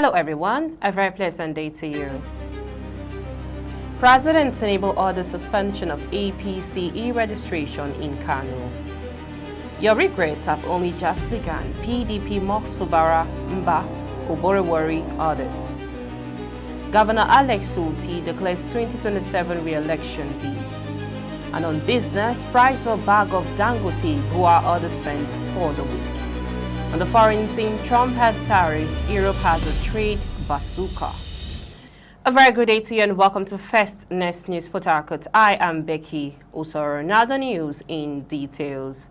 Hello everyone, a very pleasant day to you. President Tinubu orders suspension of APC e-registration in Kano. Your regrets have only just begun. PDP mocks Fubara, Mba, Oborewori, others. Governor Alex Otti declares 2027 re-election bid. And on business, price of bag of Dangote, Goa order spent for the week. On the foreign scene, Trump has tariffs, Europe has a trade bazooka. A very good day to you and welcome to First Next News Port Harcourt. I am Becky Osoro. Now the news in details.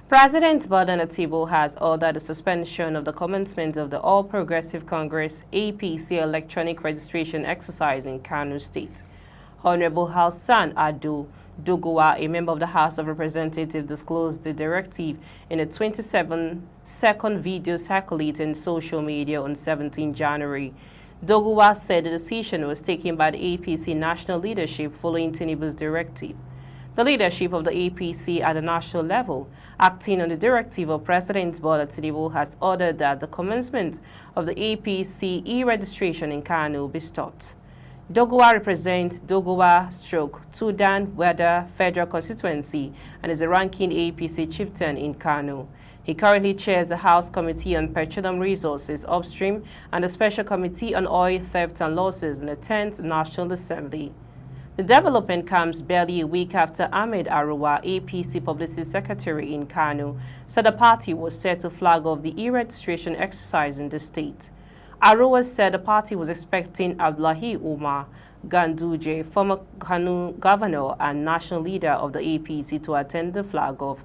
President Bola Tinubu has ordered the suspension of the commencement of the All Progressive Congress APC electronic registration exercise in Kano State. Honorable Hassan Ado Doguwa, a member of the House of Representatives, disclosed the directive in a 27-second video circulating on social media on 17 January. Doguwa said the decision was taken by the APC national leadership following Tinubu's directive. The leadership of the APC at the national level, acting on the directive of President Bola Tinubu, has ordered that the commencement of the APC e-registration in Kano be stopped. Doguwa represents Doguwa-Tudan Weda Federal Constituency and is a ranking APC chieftain in Kano. He currently chairs the House Committee on Petroleum Resources Upstream and the Special Committee on Oil Theft and Losses in the 10th National Assembly. The development comes barely a week after Ahmed Aruwa, APC Publicity Secretary in Kano, said the party was set to flag off the e-registration exercise in the state. Aruwa said the party was expecting Abdullahi Umar Ganduje, former Kano governor and national leader of the APC, to attend the flag-off.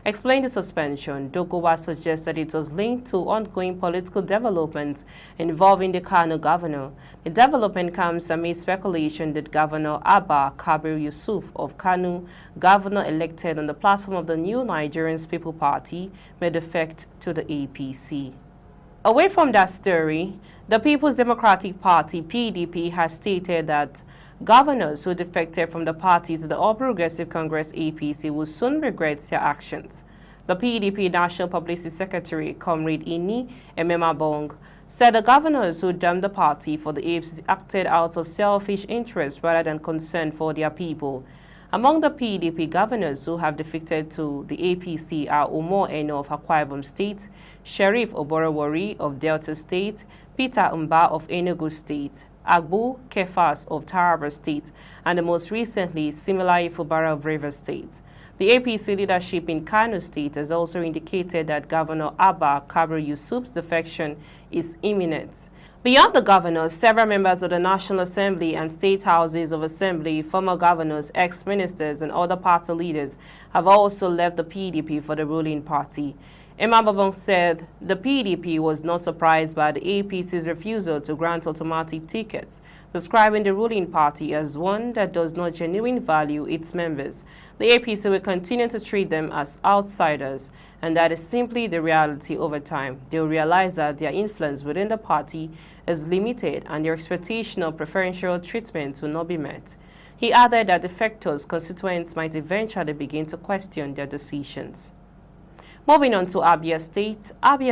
Explaining the suspension, Doguwa suggested it was linked to ongoing political developments involving the Kano governor. The development comes amid speculation that Governor Abba Kabir Yusuf of Kano, governor elected on the platform of the New Nigerian People Party, may defect to the APC. Away from that story, the People's Democratic Party, PDP, has stated that governors who defected from the party to the All Progressive Congress APC will soon regret their actions. The PDP National Publicity Secretary, Comrade Ini Ememabong, said the governors who dumped the party for the APC acted out of selfish interest rather than concern for their people. Among the PDP governors who have defected to the APC are Umar Eno of Akwa Ibom State, Sheriff Oborewori of Delta State, Peter Mba of Enugu State, Agbu Kefas of Taraba State, and most recently, Similai Fubara of Rivers State. The APC leadership in Kano State has also indicated that Governor Abba Kabir Yusuf's defection is imminent. Beyond the governors, several members of the National Assembly and state houses of assembly, former governors, ex-ministers, and other party leaders have also left the PDP for the ruling party. Emababong said the PDP was not surprised by the APC's refusal to grant automatic tickets, describing the ruling party as one that does not genuinely value its members. The APC will continue to treat them as outsiders, and that is simply the reality over time. They will realize that their influence within the party is limited and their expectation of preferential treatment will not be met. He added that defectors' constituents might eventually begin to question their decisions. Moving on to Abia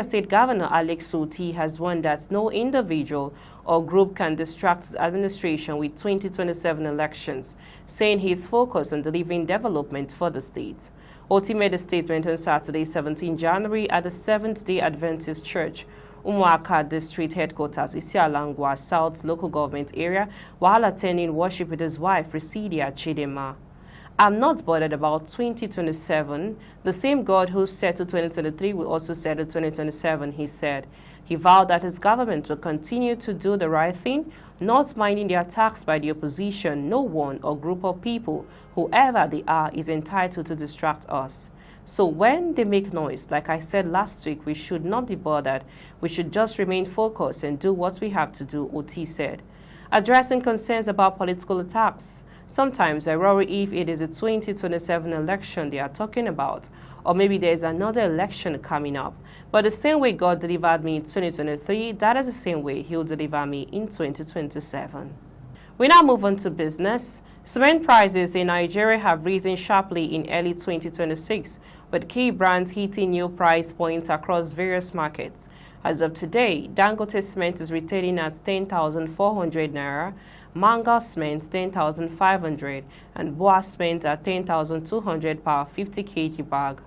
State Governor Alex Otti has warned that no individual or group can distract his administration with 2027 elections, saying he is focused on delivering development for the state. Otti made a statement on Saturday, 17 January at the Seventh-day Adventist Church, Umuaka District Headquarters, Isialangwa South Local Government Area, while attending worship with his wife, Residia Chidema. I'm not bothered about 2027. The same God who said to 2023 will also say to 2027, he said. He vowed that his government will continue to do the right thing, not minding the attacks by the opposition. No one or group of people, whoever they are, is entitled to distract us. So when they make noise, like I said last week, we should not be bothered. We should just remain focused and do what we have to do, Otti said. Addressing concerns about political attacks. Sometimes I worry if it is a 2027 election they are talking about, or maybe there is another election coming up. But the same way God delivered me in 2023, that is the same way He'll deliver me in 2027. We now move on to business. Cement prices in Nigeria have risen sharply in early 2026, with key brands hitting new price points across various markets. As of today, Dangote cement is retailing at 10,400 naira, Manga cement 10,500, and Boa cement at 10,200 per 50 kg bag.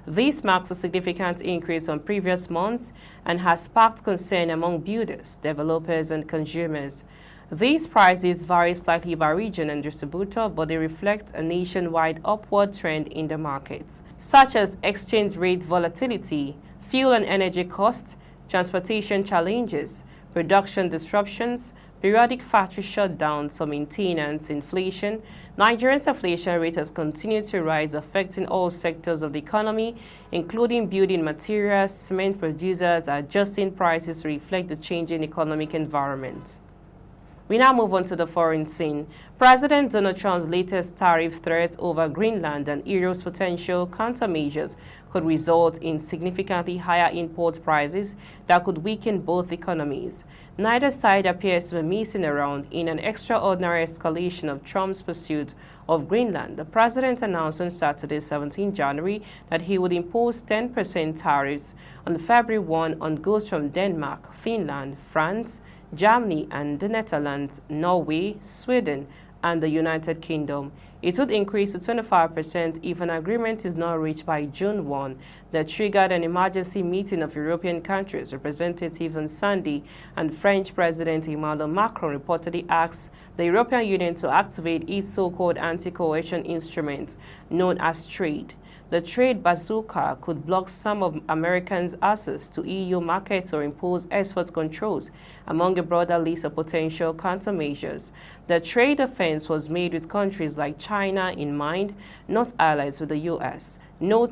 This marks a significant increase on previous months and has sparked concern among builders, developers, and consumers. These prices vary slightly by region and distributor, but they reflect a nationwide upward trend in the markets, such as exchange rate volatility, fuel and energy costs, transportation challenges, production disruptions, periodic factory shutdowns or maintenance, inflation. Nigeria's inflation rate has continued to rise, affecting all sectors of the economy, including building materials. Cement producers are adjusting prices to reflect the changing economic environment. We now move on to the foreign scene. President Donald Trump's latest tariff threats over Greenland and Europe's potential countermeasures could result in significantly higher import prices that could weaken both economies. Neither side appears to be messing around in an extraordinary escalation of Trump's pursuit of Greenland. The president announced on Saturday, 17 January, that he would impose 10% tariffs on February 1 on goods from Denmark, Finland, France, Germany and the Netherlands, Norway, Sweden, and the United Kingdom. It would increase to 25% if an agreement is not reached by June 1. That triggered an emergency meeting of European countries, representatives on Sunday, and French President Emmanuel Macron reportedly asked the European Union to activate its so-called anti-coercion instrument known as trade. The trade bazooka could block some of Americans' access to EU markets or impose export controls, among a broader list of potential countermeasures. The trade offense was made with countries like China in mind, not allies with the U.S.,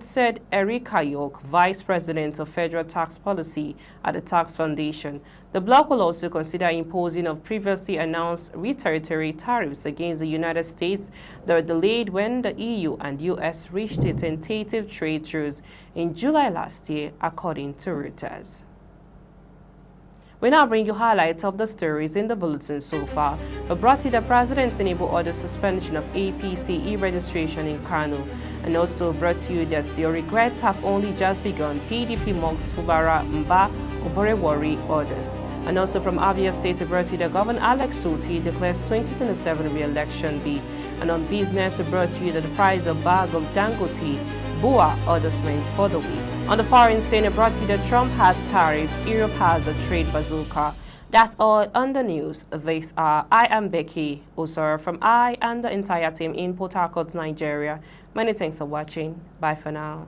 said Erika York, Vice President of Federal Tax Policy at the Tax Foundation. The bloc will also consider imposing of previously announced retaliatory tariffs against the United States that were delayed when the EU and U.S. reached a tentative trade truce in July last year, according to Reuters. We now bring you highlights of the stories in the bulletin so far. We brought you the President Tinubu order suspension of APC e-registration in Kano, and also brought you that your regrets have only just begun. PDP mocks Fubara Mba Oborewori orders. And also from Abia State, we brought you that Governor Alex Otti declares 2027 re-election bid. And on business, we brought you that the price of bag of Dangote Boa orders meant for the week. On the foreign scene, it brought you that Trump has tariffs, Europe has a trade bazooka. That's all on the news. I am Becky Osoro from I and the entire team in Port Harcourt, Nigeria. Many thanks for watching. Bye for now.